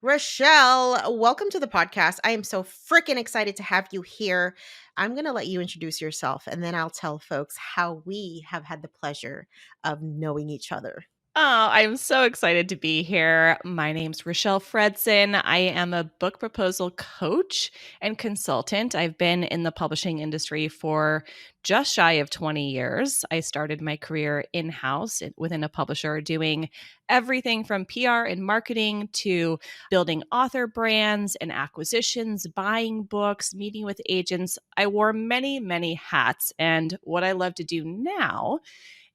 Richelle, welcome to the podcast. I am so freaking excited to have you here. I'm going to let you introduce yourself and then I'll tell folks how we have had the pleasure of knowing each other. Oh, I'm so excited to be here. My name's Richelle Fredson. I am a book proposal coach and consultant. I've been in the publishing industry for just shy of 20 years. I started my career in-house within a publisher doing everything from PR and marketing to building author brands and acquisitions, buying books, meeting with agents. I wore many, many hats. And what I love to do now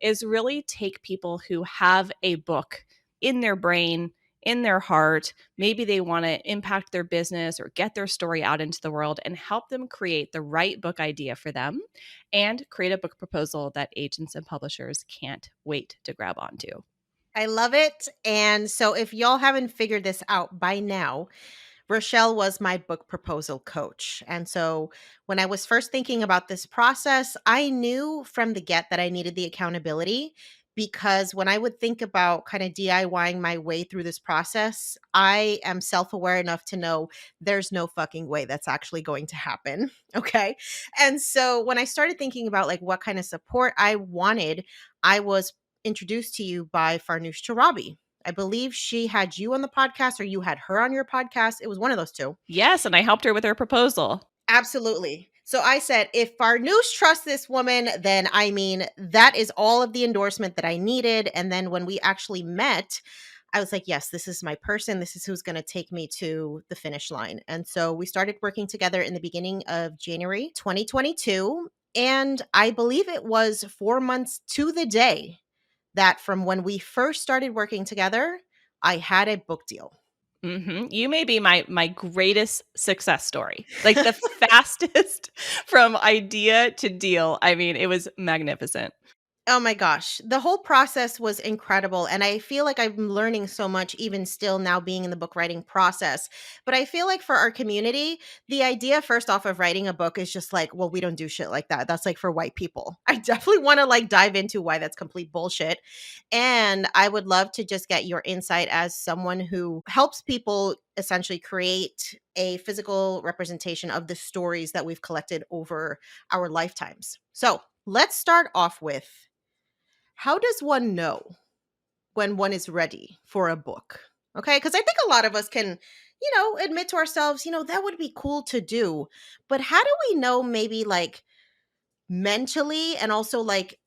is really take people who have a book in their brain, in their heart. Maybe they want to impact their business or get their story out into the world and help them create the right book idea for them and create a book proposal that agents and publishers can't wait to grab onto. I love it. And so, if y'all haven't figured this out by now, Richelle was my book proposal coach. And so when I was first thinking about this process, I knew from the get that I needed the accountability because when I would think about kind of DIYing my way through this process, I am self aware enough to know there's no fucking way that's actually going to happen. Okay. And so when I started thinking about like what kind of support I wanted, I was introduced to you by Farnoosh Charabi. I believe she had you on the podcast or you had her on your podcast. It was one of those two. Yes, and I helped her with her proposal. Absolutely. So I said, if Farnoosh trusts this woman, then I mean, that is all of the endorsement that I needed. And then when we actually met, I was like, yes, this is my person. This is who's going to take me to the finish line. And so we started working together in the beginning of January 2022. And I believe it was 4 months to the day that from when we first started working together, I had a book deal. You may be my greatest success story, like the fastest from idea to deal. I mean, it was magnificent. Oh my gosh. The whole process was incredible. And I feel like I'm learning so much, even still now being in the book writing process. But I feel like for our community, the idea, first off, of writing a book is just like, well, we don't do shit like that. That's like for white people. I definitely want to like dive into why that's complete bullshit. And I would love to just get your insight as someone who helps people essentially create a physical representation of the stories that we've collected over our lifetimes. So let's start off with, how does one know when one is ready for a book? Okay. Because I think a lot of us can, admit to ourselves, that would be cool to do. But how do we know maybe like mentally and also like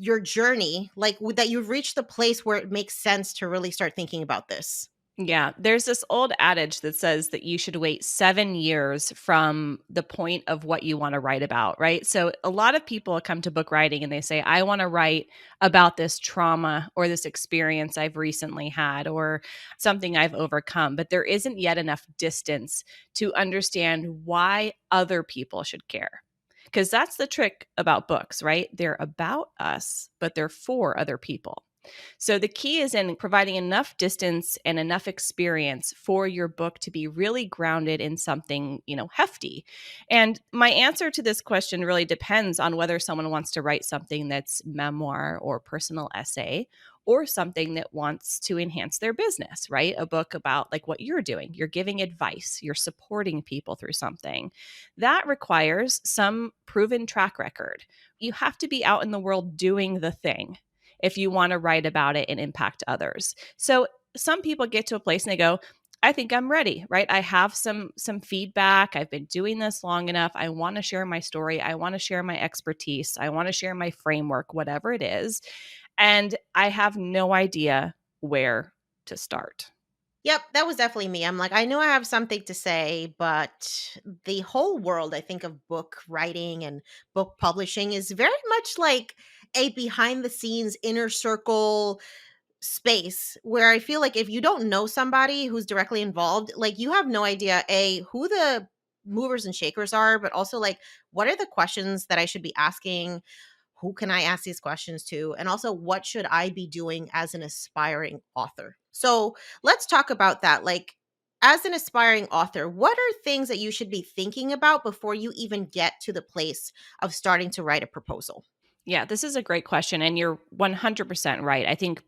your journey, like that you've reached the place where it makes sense to really start thinking about this? Yeah, there's this old adage that says that you should wait 7 years from the point of what you want to write about, right? So a lot of people come to book writing and they say, I want to write about this trauma or this experience I've recently had or something I've overcome, but there isn't yet enough distance to understand why other people should care. Because that's the trick about books, right? They're about us, but they're for other people. So the key is in providing enough distance and enough experience for your book to be really grounded in something, hefty. And my answer to this question really depends on whether someone wants to write something that's memoir or personal essay or something that wants to enhance their business, right? A book about like what you're doing. You're giving advice, you're supporting people through something. That requires some proven track record. You have to be out in the world doing the thing if you want to write about it and impact others. So some people get to a place and they go, I think I'm ready, right? I have some feedback. I've been doing this long enough. I want to share my story. I want to share my expertise. I want to share my framework, whatever it is. And I have no idea where to start. Yep, that was definitely me. I'm like, I know I have something to say, but the whole world, I think, of book writing and book publishing is very much like a behind the scenes inner circle space where I feel like if you don't know somebody who's directly involved, like you have no idea, who the movers and shakers are, but also like, what are the questions that I should be asking? Who can I ask these questions to? And also, what should I be doing as an aspiring author? So let's talk about that. Like, as an aspiring author, what are things that you should be thinking about before you even get to the place of starting to write a proposal? Yeah, this is a great question. And you're 100% right. I think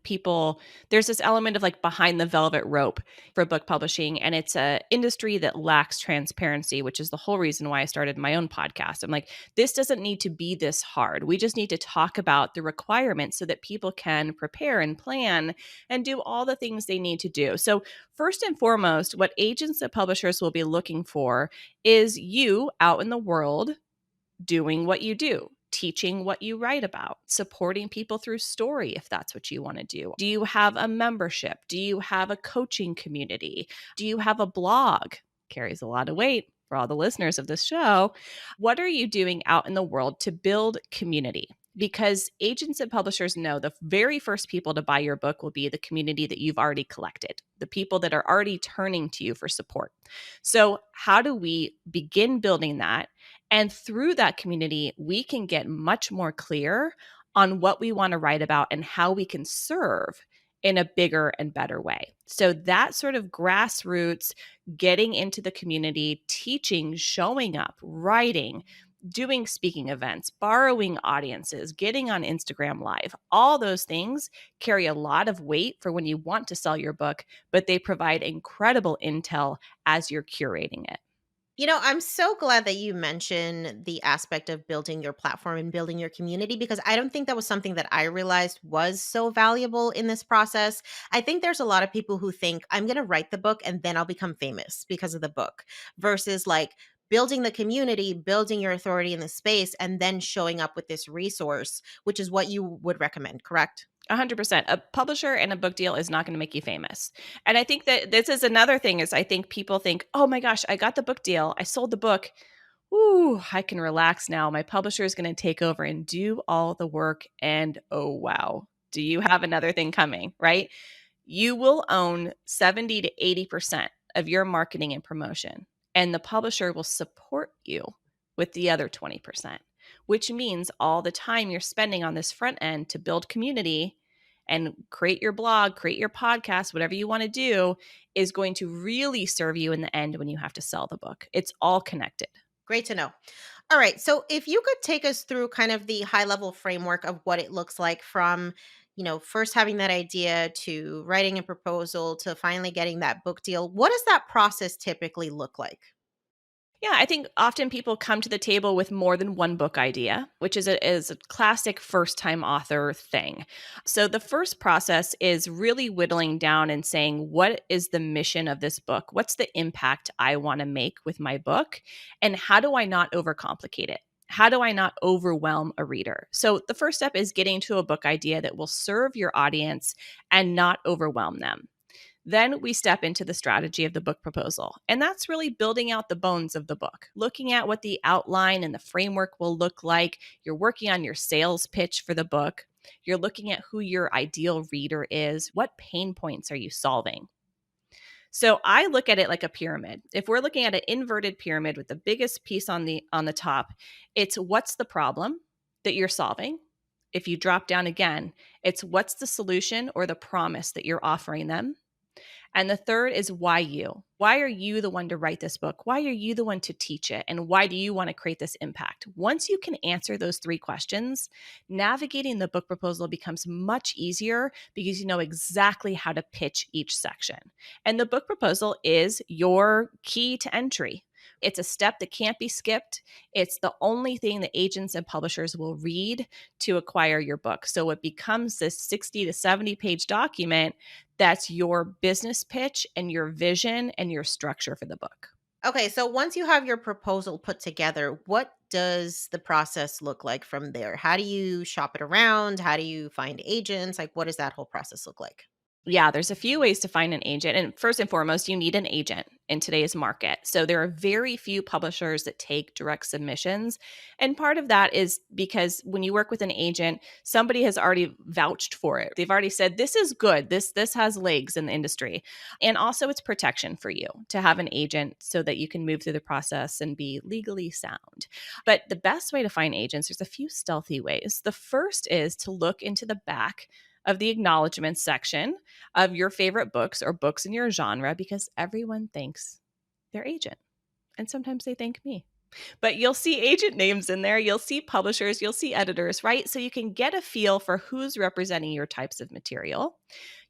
there's this element of like behind the velvet rope for book publishing. And it's a industry that lacks transparency, which is the whole reason why I started my own podcast. I'm like, this doesn't need to be this hard. We just need to talk about the requirements so that people can prepare and plan and do all the things they need to do. So, first and foremost, what agents and publishers will be looking for is you out in the world doing what you do, teaching what you write about, supporting people through story if that's what you want to do. Do you have a membership? Do you have a coaching community? Do you have a blog? Carries a lot of weight for all the listeners of this show. What are you doing out in the world to build community? Because agents and publishers know the very first people to buy your book will be the community that you've already collected, the people that are already turning to you for support. So, how do we begin building that? And through that community, we can get much more clear on what we want to write about and how we can serve in a bigger and better way. So, that sort of grassroots, getting into the community, teaching, showing up, writing, doing speaking events, borrowing audiences, getting on Instagram Live, all those things carry a lot of weight for when you want to sell your book, but they provide incredible intel as you're curating it. I'm so glad that you mentioned the aspect of building your platform and building your community because I don't think that was something that I realized was so valuable in this process. I think there's a lot of people who think I'm going to write the book and then I'll become famous because of the book versus like building the community, building your authority in the space, and then showing up with this resource, which is what you would recommend, correct? 100%. A publisher and a book deal is not going to make you famous. And I think that this is another thing is I think people think, "Oh my gosh, I got the book deal. I sold the book. Ooh, I can relax now. My publisher is going to take over and do all the work and oh wow. Do you have another thing coming?" Right? You will own 70 to 80% of your marketing and promotion, and the publisher will support you with the other 20%, which means all the time you're spending on this front end to build community and create your blog, create your podcast, whatever you want to do, is going to really serve you in the end when you have to sell the book. It's all connected. Great to know. All right. So if you could take us through kind of the high level framework of what it looks like from, first having that idea to writing a proposal to finally getting that book deal, what does that process typically look like? Yeah, I think often people come to the table with more than one book idea, which is a classic first time author thing. So the first process is really whittling down and saying, what is the mission of this book? What's the impact I want to make with my book? And how do I not overcomplicate it? How do I not overwhelm a reader? So the first step is getting to a book idea that will serve your audience and not overwhelm them. Then we step into the strategy of the book proposal. And that's really building out the bones of the book, looking at what the outline and the framework will look like. You're working on your sales pitch for the book. You're looking at who your ideal reader is. What pain points are you solving? So I look at it like a pyramid. If we're looking at an inverted pyramid with the biggest piece on the top, it's what's the problem that you're solving? If you drop down again, it's what's the solution or the promise that you're offering them? And the third is why you? Why are you the one to write this book? Why are you the one to teach it? And why do you want to create this impact? Once you can answer those three questions, navigating the book proposal becomes much easier because you know exactly how to pitch each section. And the book proposal is your key to entry. It's a step that can't be skipped. It's the only thing that agents and publishers will read to acquire your book. So it becomes this 60 to 70 page document that's your business pitch and your vision and your structure for the book. Okay. So once you have your proposal put together, what does the process look like from there? How do you shop it around? How do you find agents? Like, what does that whole process look like? Yeah, there's a few ways to find an agent. And first and foremost, you need an agent in today's market. So there are very few publishers that take direct submissions. And part of that is because when you work with an agent, somebody has already vouched for it. They've already said this is good. This has legs in the industry. And also it's protection for you to have an agent so that you can move through the process and be legally sound. But the best way to find agents, there's a few stealthy ways. The first is to look into the back of the acknowledgments section of your favorite books or books in your genre because everyone thanks their agent. And sometimes they thank me. But you'll see agent names in there, you'll see publishers, you'll see editors, right? So you can get a feel for who's representing your types of material.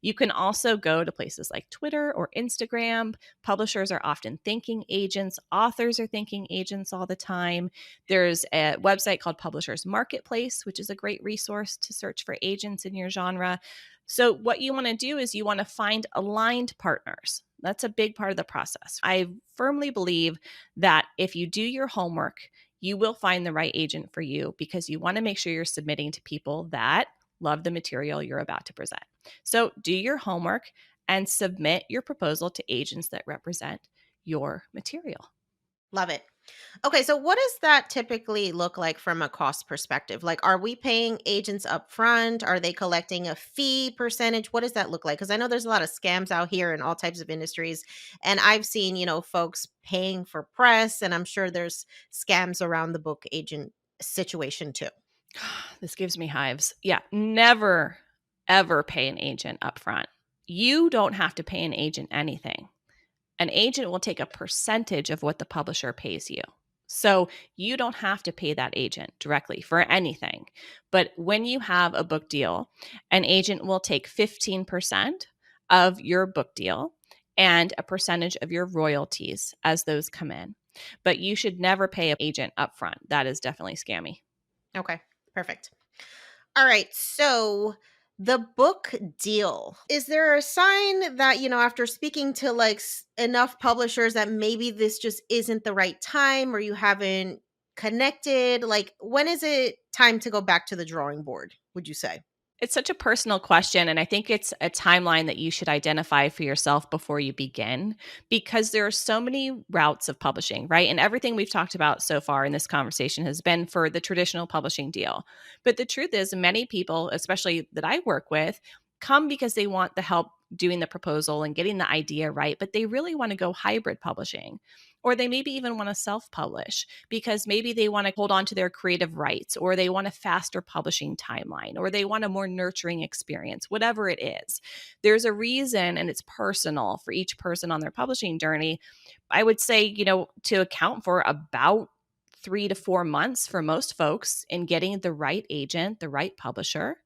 You can also go to places like Twitter or Instagram. Publishers are often thanking agents, authors are thanking agents all the time. There's a website called Publishers Marketplace, which is a great resource to search for agents in your genre. So, what you want to do is you want to find aligned partners. That's a big part of the process. I firmly believe that if you do your homework, you will find the right agent for you because you want to make sure you're submitting to people that love the material you're about to present. So do your homework and submit your proposal to agents that represent your material. Love it. Okay, so what does that typically look like from a cost perspective? Like, are we paying agents up front? Are they collecting a fee percentage? What does that look like? Because I know there's a lot of scams out here in all types of industries. And I've seen, folks paying for press, and I'm sure there's scams around the book agent situation too. This gives me hives. Yeah, never, ever pay an agent upfront. You don't have to pay an agent anything. An agent will take a percentage of what the publisher pays you. So you don't have to pay that agent directly for anything. But when you have a book deal, an agent will take 15% of your book deal and a percentage of your royalties as those come in. But you should never pay an agent upfront. That is definitely scammy. Okay, perfect. All right. So the book deal, is there a sign that, after speaking to like enough publishers that maybe this just isn't the right time or you haven't connected? Like, when is it time to go back to the drawing board, would you say? It's such a personal question. And I think it's a timeline that you should identify for yourself before you begin, because there are so many routes of publishing, right? And everything we've talked about so far in this conversation has been for the traditional publishing deal. But the truth is, many people, especially that I work with, come because they want the help doing the proposal and getting the idea right, but they really want to go hybrid publishing. Or they maybe even want to self publish because maybe they want to hold on to their creative rights, or they want a faster publishing timeline, or they want a more nurturing experience, whatever it is. There's a reason, and it's personal for each person on their publishing journey. I would say, to account for about 3 to 4 months for most folks in getting the right agent, the right publisher.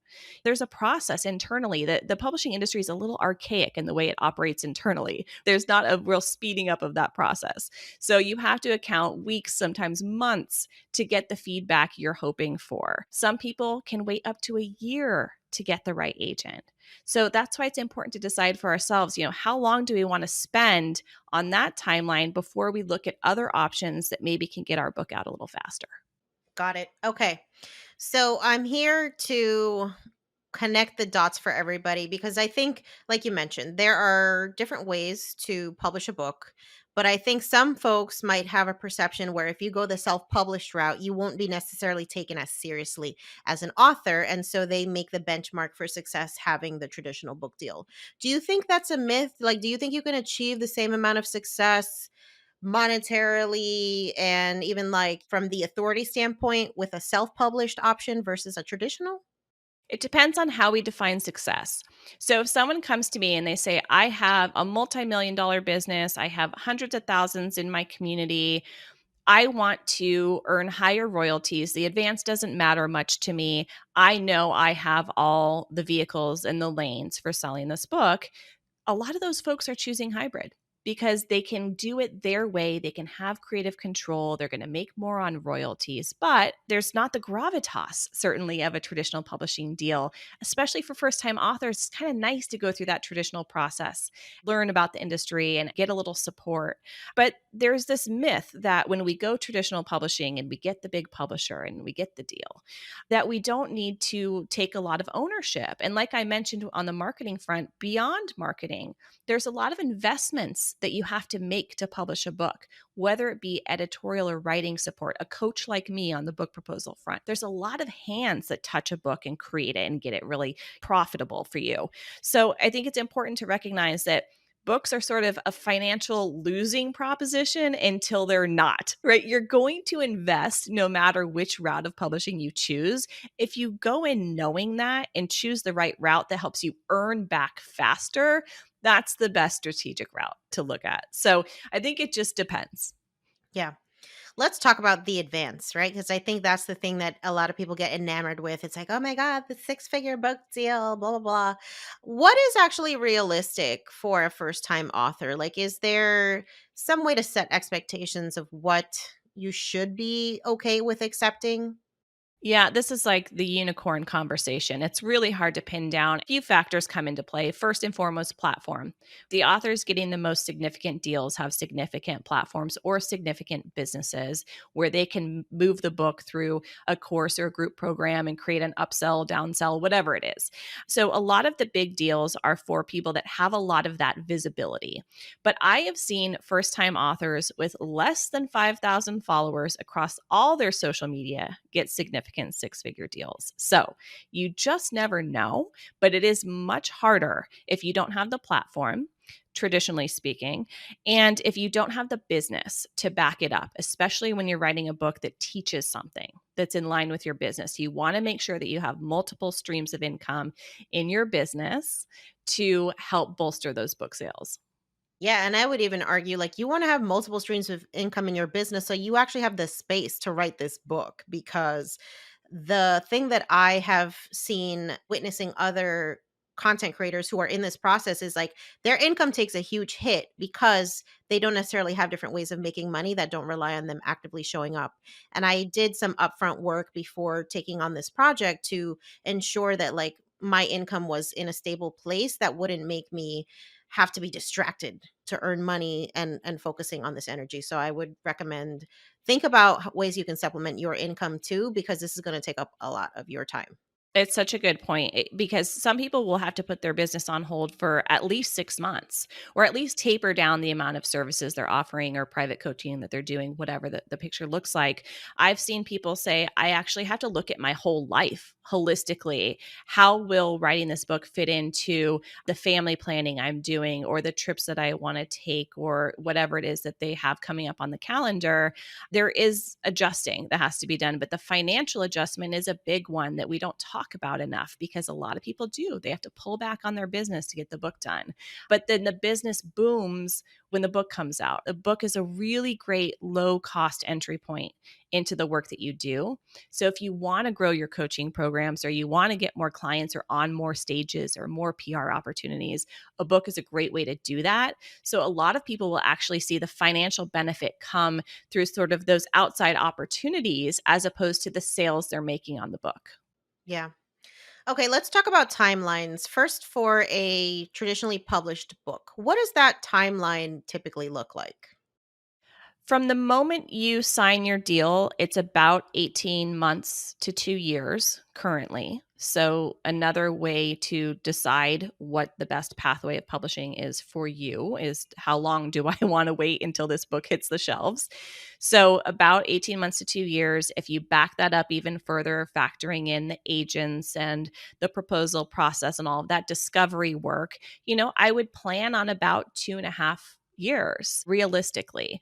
There's a process internally that the publishing industry is a little archaic in the way it operates internally. There's not a real speeding up of that process. So you have to account weeks, sometimes months, to get the feedback you're hoping for. Some people can wait up to a year to get the right agent. So that's why it's important to decide for ourselves, how long do we want to spend on that timeline before we look at other options that maybe can get our book out a little faster. Got it. Okay. So I'm here to connect the dots for everybody because I think, like you mentioned, there are different ways to publish a book. But I think some folks might have a perception where if you go the self published route, you won't be necessarily taken as seriously as an author. And so they make the benchmark for success having the traditional book deal. Do you think that's a myth? Like, do you think you can achieve the same amount of success monetarily and even like from the authority standpoint with a self published option versus a traditional? It depends on how we define success. So if someone comes to me and they say, I have a multi-million dollar business, I have hundreds of thousands in my community, I want to earn higher royalties. The advance doesn't matter much to me. I know I have all the vehicles and the lanes for selling this book. A lot of those folks are choosing hybrid because they can do it their way. They can have creative control. They're going to make more on royalties, but there's not the gravitas, certainly, of a traditional publishing deal, especially for first time authors. It's kind of nice to go through that traditional process, learn about the industry, and get a little support. But there's this myth that when we go traditional publishing and we get the big publisher and we get the deal, that we don't need to take a lot of ownership. And like I mentioned on the marketing front, beyond marketing, there's a lot of investments that you have to make to publish a book, whether it be editorial or writing support, a coach like me on the book proposal front. There's a lot of hands that touch a book and create it and get it really profitable for you. So I think it's important to recognize that books are sort of a financial losing proposition until they're not, right? You're going to invest no matter which route of publishing you choose. If you go in knowing that and choose the right route that helps you earn back faster, that's the best strategic route to look at. So I think it just depends. Yeah. Let's talk about the advance, right? Because I think that's the thing that a lot of people get enamored with. It's like, oh my God, the six-figure book deal, blah, blah, blah. What is actually realistic for a first-time author? Like, is there some way to set expectations of what you should be okay with accepting? Yeah, this is like the unicorn conversation. It's really hard to pin down. A few factors come into play. First and foremost, platform. The authors getting the most significant deals have significant platforms or significant businesses where they can move the book through a course or a group program and create an upsell, downsell, whatever it is. So, a lot of the big deals are for people that have a lot of that visibility. But I have seen first time authors with less than 5,000 followers across all their social media get significant six figure deals. So you just never know, but it is much harder if you don't have the platform, traditionally speaking, and if you don't have the business to back it up, especially when you're writing a book that teaches something that's in line with your business. You want to make sure that you have multiple streams of income in your business to help bolster those book sales. Yeah, and I would even argue like you want to have multiple streams of income in your business so you actually have the space to write this book because the thing that I have seen witnessing other content creators who are in this process is like their income takes a huge hit because they don't necessarily have different ways of making money that don't rely on them actively showing up. And I did some upfront work before taking on this project to ensure that like my income was in a stable place that wouldn't make me have to be distracted to earn money and focusing on this energy. So I would recommend think about ways you can supplement your income too because this is going to take up a lot of your time. It's such a good point because some people will have to put their business on hold for at least 6 months or at least taper down the amount of services they're offering or private coaching that they're doing, whatever the picture looks like. I've seen people say, I actually have to look at my whole life holistically. How will writing this book fit into the family planning I'm doing or the trips that I want to take or whatever it is that they have coming up on the calendar? There is adjusting that has to be done, but the financial adjustment is a big one that we don't talk about enough because a lot of people do. They have to pull back on their business to get the book done. But then the business booms when the book comes out. The book is a really great low cost entry point into the work that you do. So if you want to grow your coaching programs or you want to get more clients or on more stages or more PR opportunities, a book is a great way to do that. So a lot of people will actually see the financial benefit come through sort of those outside opportunities as opposed to the sales they're making on the book. Yeah. Okay, let's talk about timelines. First, for a traditionally published book, what does that timeline typically look like? From the moment you sign your deal, it's about 18 months to 2 years currently. So, another way to decide what the best pathway of publishing is for you is how long do I want to wait until this book hits the shelves? So, about 18 months to 2 years. If you back that up even further, factoring in the agents and the proposal process and all of that discovery work, I would plan on about 2.5 years realistically.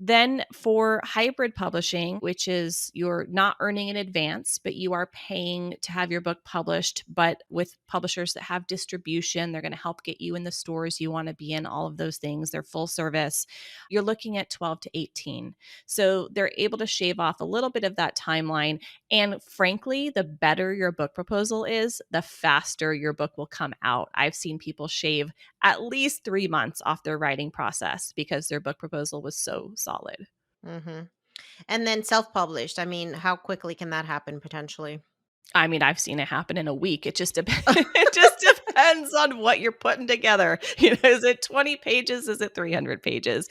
Then for hybrid publishing, which is you're not earning in advance, but you are paying to have your book published, but with publishers that have distribution, they're going to help get you in the stores you want to be in, all of those things. They're full service. You're looking at 12 to 18. So they're able to shave off a little bit of that timeline. And frankly, the better your book proposal is, the faster your book will come out. I've seen people shave at least 3 months off their writing process because their book proposal was so solid. Hmm. And then self-published. I mean, how quickly can that happen potentially? I mean, I've seen it happen in a week. It just depends. It just depends on what you're putting together. Is it 20 pages? Is it 300 pages?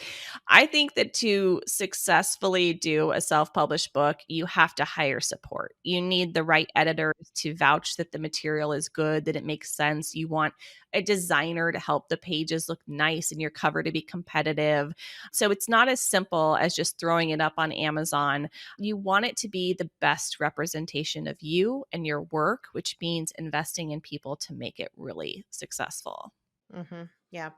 I think that to successfully do a self-published book, you have to hire support. You need the right editors to vouch that the material is good, that it makes sense. You want a designer to help the pages look nice and your cover to be competitive. So it's not as simple as just throwing it up on Amazon. You want it to be the best representation of you and your work, which means investing in people to make it really successful. Hmm. Yeah.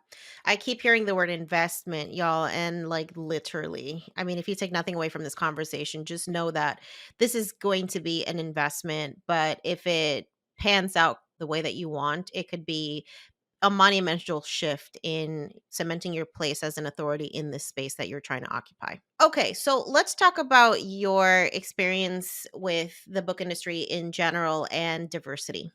I keep hearing the word investment, y'all, and like literally. I mean, if you take nothing away from this conversation, just know that this is going to be an investment. But if it pans out the way that you want, it could be a monumental shift in cementing your place as an authority in this space that you're trying to occupy. Okay, so let's talk about your experience with the book industry in general and diversity.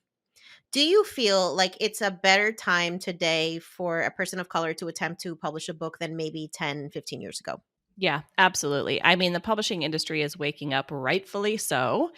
Do you feel like it's a better time today for a person of color to attempt to publish a book than maybe 10, 15 years ago? Yeah, absolutely. I mean, the publishing industry is waking up, rightfully so,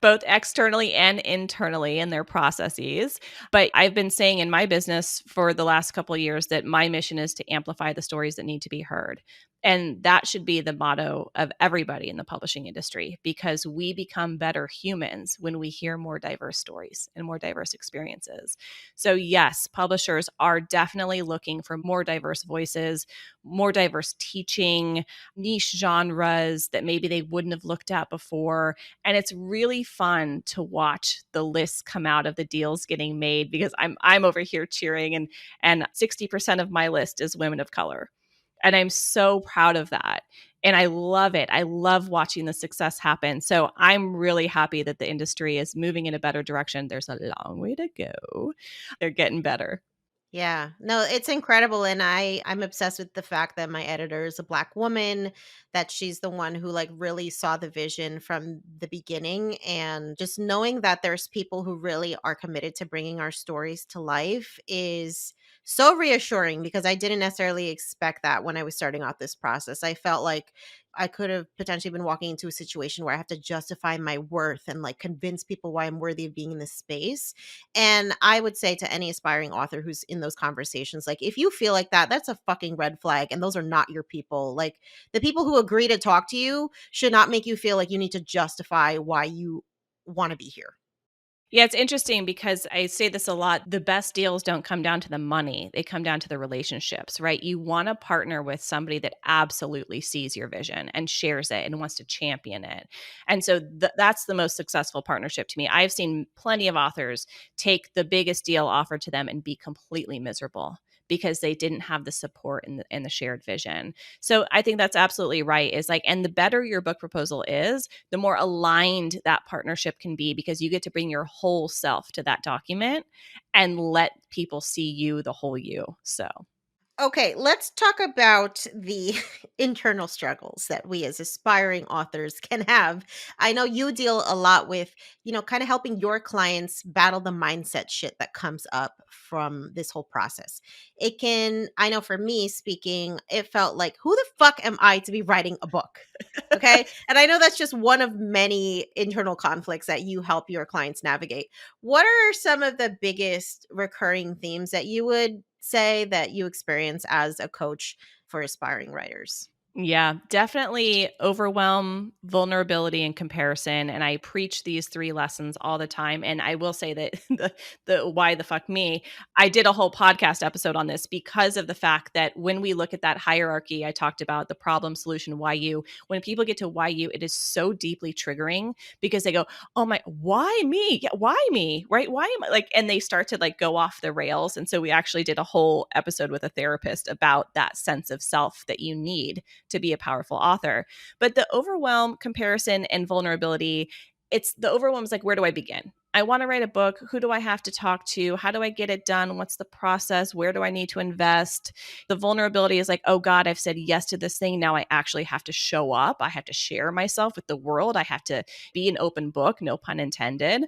both externally and internally in their processes. But I've been saying in my business for the last couple of years that my mission is to amplify the stories that need to be heard. And that should be the motto of everybody in the publishing industry, because we become better humans when we hear more diverse stories and more diverse experiences. So, yes, publishers are definitely looking for more diverse voices, more diverse teaching, niche genres that maybe they wouldn't have looked at before. And it's really fun to watch the lists come out of the deals getting made, because I'm over here cheering, and 60% of my list is women of color. And I'm so proud of that. And I love it. I love watching the success happen. So I'm really happy that the industry is moving in a better direction. There's a long way to go. They're getting better. Yeah. No, it's incredible, and I'm obsessed with the fact that my editor is a Black woman, that she's the one who like really saw the vision from the beginning, and just knowing that there's people who really are committed to bringing our stories to life is so reassuring, because I didn't necessarily expect that when I was starting out this process. I felt like I could have potentially been walking into a situation where I have to justify my worth and like convince people why I'm worthy of being in this space. And I would say to any aspiring author who's in those conversations, like, if you feel like that, that's a fucking red flag. And those are not your people. Like, the people who agree to talk to you should not make you feel like you need to justify why you want to be here. Yeah, it's interesting because I say this a lot. The best deals don't come down to the money, they come down to the relationships, right? You want to partner with somebody that absolutely sees your vision and shares it and wants to champion it. And so that's the most successful partnership to me. I've seen plenty of authors take the biggest deal offered to them and be completely miserable because they didn't have the support and the shared vision. So I think that's absolutely right. Is like, and the better your book proposal is, the more aligned that partnership can be, because you get to bring your whole self to that document and let people see you, the whole you. So, Okay, let's talk about the internal struggles that we as aspiring authors can have. I know you deal a lot with, kind of helping your clients battle the mindset shit that comes up from this whole process. I know for me speaking, it felt like, who the fuck am I to be writing a book? Okay. And I know that's just one of many internal conflicts that you help your clients navigate. What are some of the biggest recurring themes that you would say that you experience as a coach for aspiring writers? yeah, definitely overwhelm, vulnerability, and comparison. And I preach these three lessons all the time. And I will say that the why the fuck me, I did a whole podcast episode on this because of the fact that when we look at that hierarchy, I talked about the problem, solution, why you. When people get to why you, it is so deeply triggering, because they go, "Oh my, why me? Yeah, why me? Right? Why am I like?" And they start to like go off the rails. And so we actually did a whole episode with a therapist about that sense of self that you need to be a powerful author. But the overwhelm, comparison, and vulnerability, it's the overwhelm is like, where do I begin? I want to write a book. Who do I have to talk to? How do I get it done? What's the process? Where do I need to invest? The vulnerability is like, oh God, I've said yes to this thing. Now I actually have to show up. I have to share myself with the world. I have to be an open book, no pun intended.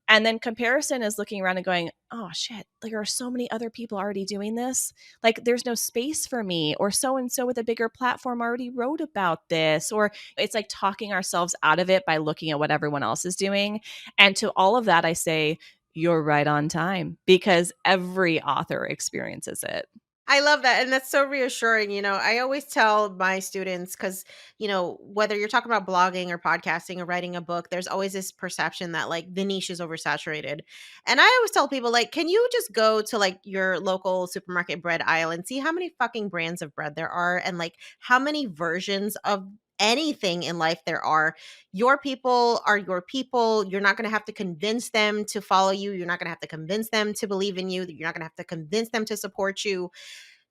And then comparison is looking around and going, oh shit, like, there are so many other people already doing this. Like, there's no space for me, or so and so with a bigger platform already wrote about this. Or it's like talking ourselves out of it by looking at what everyone else is doing. And to all of that, I say, you're right on time, because every author experiences it. I love that. And that's so reassuring. I always tell my students, because, whether you're talking about blogging or podcasting or writing a book, there's always this perception that like the niche is oversaturated. And I always tell people, like, can you just go to like your local supermarket bread aisle and see how many fucking brands of bread there are, and like how many versions of anything in life there are? Your people are your people. You're not going to have to convince them to follow you. You're not going to have to convince them to believe in you. You're not going to have to convince them to support you.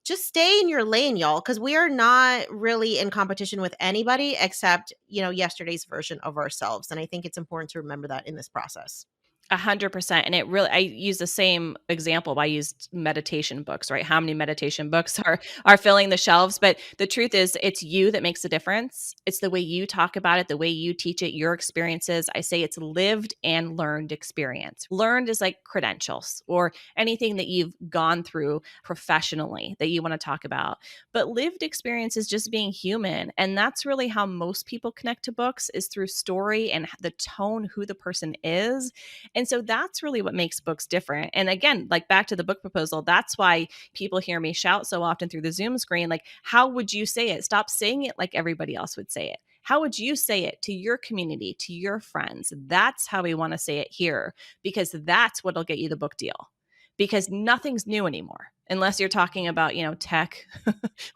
Just stay in your lane, y'all, because we are not really in competition with anybody except, yesterday's version of ourselves. And I think it's important to remember that in this process. 100%. And it really, I use the same example. I used meditation books, right? How many meditation books are filling the shelves? But the truth is, it's you that makes the difference. It's the way you talk about it, the way you teach it, your experiences. I say it's lived and learned experience. Learned is like credentials or anything that you've gone through professionally that you want to talk about. But lived experience is just being human. And that's really how most people connect to books, is through story and the tone, who the person is. And so that's really what makes books different. And again, like back to the book proposal, that's why people hear me shout so often through the Zoom screen, like, how would you say it? Stop saying it like everybody else would say it. How would you say it to your community, to your friends? That's how we want to say it here, because that's what'll get you the book deal. Because nothing's new anymore, unless you're talking about, tech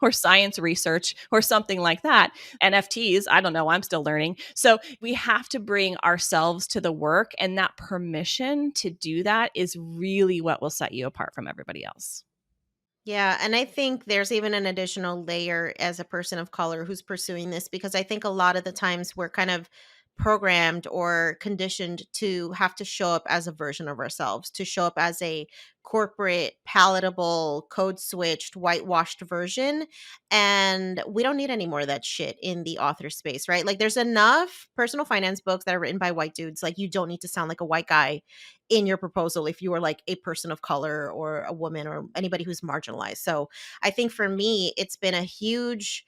or science research or something like that. NFTs, I don't know, I'm still learning. So we have to bring ourselves to the work, and that permission to do that is really what will set you apart from everybody else. Yeah, and I think there's even an additional layer as a person of color who's pursuing this, because I think a lot of the times we're kind of programmed or conditioned to have to show up as a version of ourselves, to show up as a corporate, palatable, code switched, whitewashed version. And we don't need any more of that shit in the author space, right? Like, there's enough personal finance books that are written by white dudes. Like, you don't need to sound like a white guy in your proposal if you are like a person of color or a woman or anybody who's marginalized. So I think for me, it's been a huge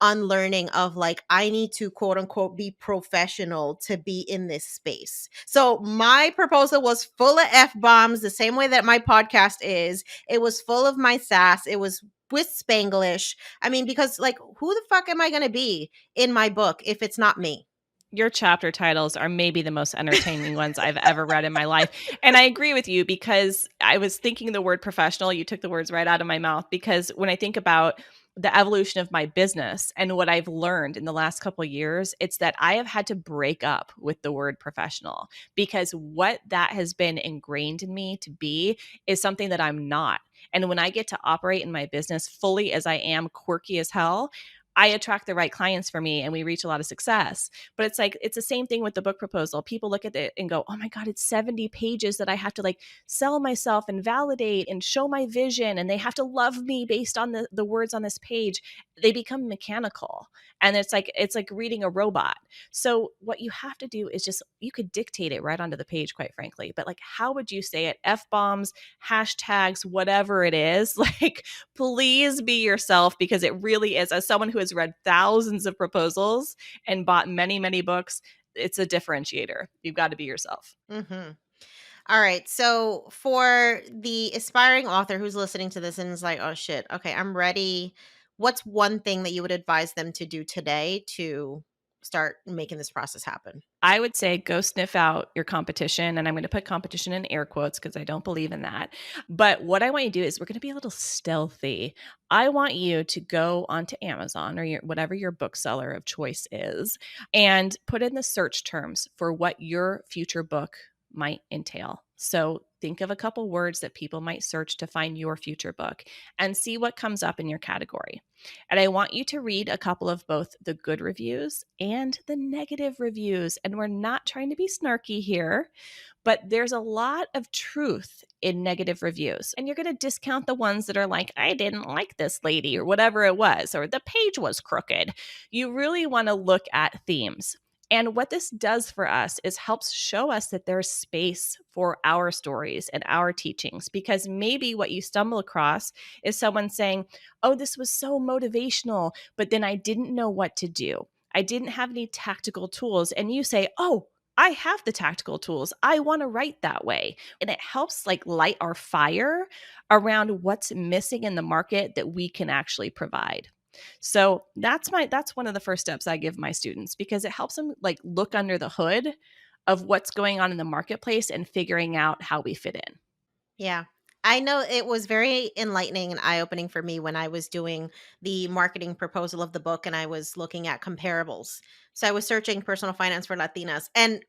unlearning of like, I need to quote unquote be professional to be in this space. So my proposal was full of F bombs, the same way that my podcast is. It was full of my sass. It was with Spanglish. I mean, because like, who the fuck am I going to be in my book if it's not me? Your chapter titles are maybe the most entertaining ones I've ever read in my life. And I agree with you, because I was thinking the word professional. You took the words right out of my mouth, because when I think about the evolution of my business and what I've learned in the last couple of years, it's that I have had to break up with the word professional, because what that has been ingrained in me to be is something that I'm not. And when I get to operate in my business fully as I am, quirky as hell, I attract the right clients for me and we reach a lot of success. But it's like, it's the same thing with the book proposal. People look at it and go, oh my God, it's 70 pages that I have to like sell myself and validate and show my vision. And they have to love me based on the words on this page. They become mechanical. And it's like reading a robot. So what you have to do is just, you could dictate it right onto the page, quite frankly. But like, how would you say it? F bombs, hashtags, whatever it is, like, please be yourself, because it really is. As someone who has read thousands of proposals and bought many, many books, it's a differentiator. You've got to be yourself. Mhm. All right. So for the aspiring author who's listening to this and is like, oh shit, okay, I'm ready. What's one thing that you would advise them to do today to start making this process happen? I would say go sniff out your competition. And I'm going to put competition in air quotes because I don't believe in that. But what I want you to do is, we're going to be a little stealthy. I want you to go onto Amazon or whatever your bookseller of choice is, and put in the search terms for what your future book might entail. So think of a couple words that people might search to find your future book, and see what comes up in your category. And I want you to read a couple of both the good reviews and the negative reviews. And we're not trying to be snarky here, but there's a lot of truth in negative reviews. And you're going to discount the ones that are like, I didn't like this lady, or whatever it was, or the page was crooked. You really want to look at themes. And what this does for us is helps show us that there's space for our stories and our teachings, because maybe what you stumble across is someone saying, oh, this was so motivational, but then I didn't know what to do. I didn't have any tactical tools. And you say, oh, I have the tactical tools. I want to write that way. And it helps like light our fire around what's missing in the market that we can actually provide. So that's one of the first steps I give my students, because it helps them like look under the hood of what's going on in the marketplace and figuring out how we fit in. Yeah. I know it was very enlightening and eye-opening for me when I was doing the marketing proposal of the book and I was looking at comparables. So I was searching personal finance for Latinas, and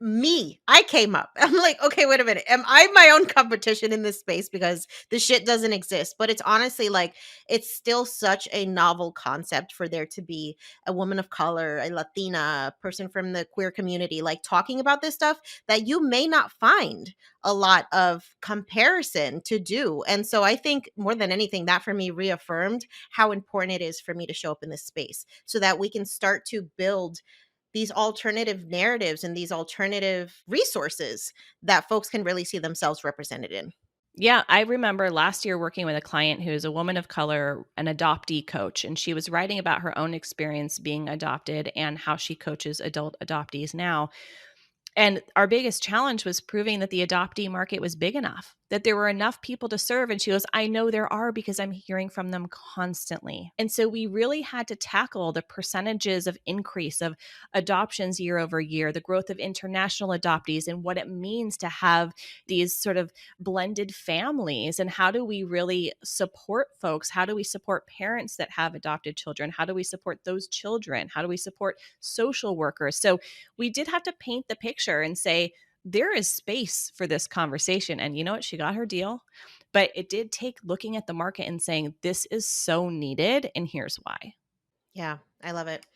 I came up. I'm like, okay, wait a minute. Am I my own competition in this space? Because the shit doesn't exist. But it's honestly like, it's still such a novel concept for there to be a woman of color, a Latina, a person from the queer community, like talking about this stuff that you may not find a lot of comparison to do. And so I think more than anything, that for me reaffirmed how important it is for me to show up in this space so that we can start to build these alternative narratives and these alternative resources that folks can really see themselves represented in. Yeah, I remember last year working with a client who's a woman of color, an adoptee coach, and she was writing about her own experience being adopted and how she coaches adult adoptees now. And our biggest challenge was proving that the adoptee market was big enough, that there were enough people to serve. And she goes, I know there are because I'm hearing from them constantly. And so we really had to tackle the percentages of increase of adoptions year over year, the growth of international adoptees, and what it means to have these sort of blended families. And how do we really support folks? How do we support parents that have adopted children? How do we support those children? How do we support social workers? So we did have to paint the picture and say, there is space for this conversation. And you know what? She got her deal. But it did take looking at the market and saying, this is so needed. And here's why. Yeah, I love it.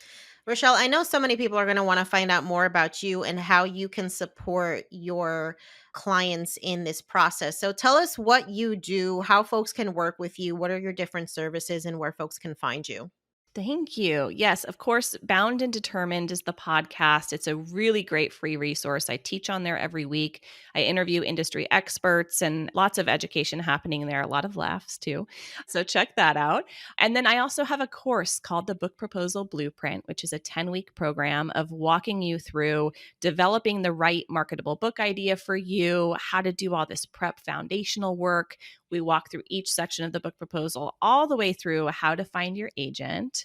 Rochelle, I know so many people are going to want to find out more about you and how you can support your clients in this process. So tell us what you do, how folks can work with you, what are your different services, and where folks can find you. Thank you. Yes, of course, Bound and Determined is the podcast. It's a really great free resource. I teach on there every week. I interview industry experts and lots of education happening there, a lot of laughs too. So check that out. And then I also have a course called the Book Proposal Blueprint, which is a 10-week program of walking you through developing the right marketable book idea for you, how to do all this prep foundational work. We walk through each section of the book proposal, all the way through how to find your agent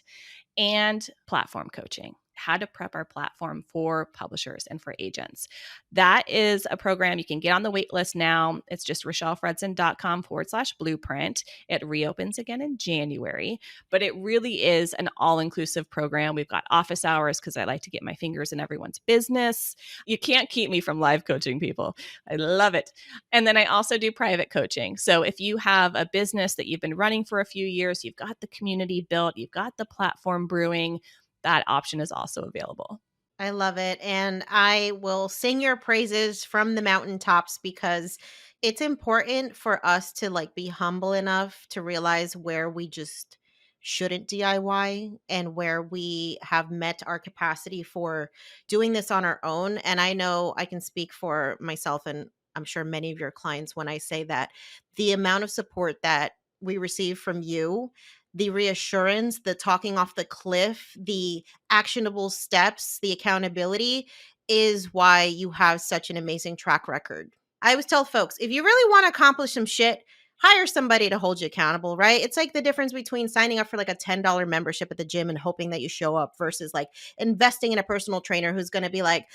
and platform coaching, how to prep our platform for publishers and for agents. That is a program you can get on the wait list now. It's just RichelleFredson.com/blueprint. It reopens again in January, but it really is an all-inclusive program. We've got office hours because I like to get my fingers in everyone's business. You can't keep me from live coaching people. I love it. And then I also do private coaching. So if you have a business that you've been running for a few years, you've got the community built, you've got the platform brewing, that option is also available. I love it. And I will sing your praises from the mountaintops because it's important for us to like be humble enough to realize where we just shouldn't DIY and where we have met our capacity for doing this on our own. And I know I can speak for myself and I'm sure many of your clients when I say that the amount of support that we receive from you, the reassurance, the talking off the cliff, the actionable steps, the accountability is why you have such an amazing track record. I always tell folks, if you really want to accomplish some shit, hire somebody to hold you accountable, right? It's like the difference between signing up for like a $10 membership at the gym and hoping that you show up versus like investing in a personal trainer who's going to be like,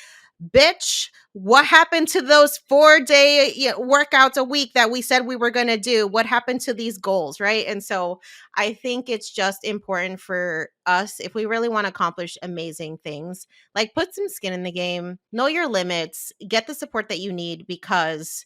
bitch, what happened to those 4-day workouts a week that we said we were going to do? What happened to these goals, right? And so I think it's just important for us, if we really want to accomplish amazing things, like put some skin in the game, know your limits, get the support that you need because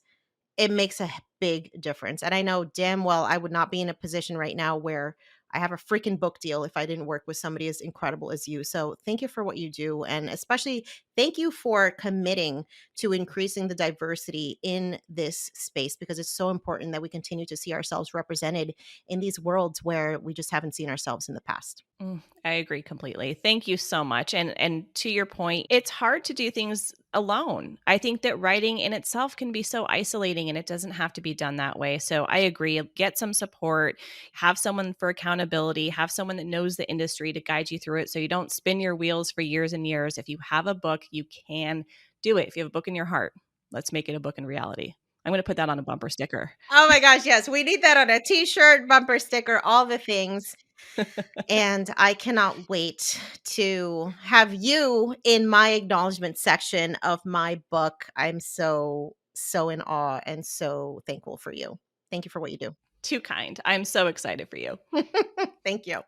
it makes a big difference. And I know damn well I would not be in a position right now where I have a freaking book deal if I didn't work with somebody as incredible as you. So thank you for what you do. And especially thank you for committing to increasing the diversity in this space because it's so important that we continue to see ourselves represented in these worlds where we just haven't seen ourselves in the past. I agree completely. Thank you so much. And to your point, it's hard to do things alone. I think that writing in itself can be so isolating and it doesn't have to be done that way. So I agree. Get some support, have someone for accountability, have someone that knows the industry to guide you through it so you don't spin your wheels for years and years. If you have a book, you can do it. If you have a book in your heart, let's make it a book in reality. I'm going to put that on a bumper sticker. Oh my gosh, yes. We need that on a t-shirt, bumper sticker, all the things. And I cannot wait to have you in my acknowledgement section of my book. I'm so, so in awe and so thankful for you. Thank you for what you do. Too kind. I'm so excited for you. Thank you.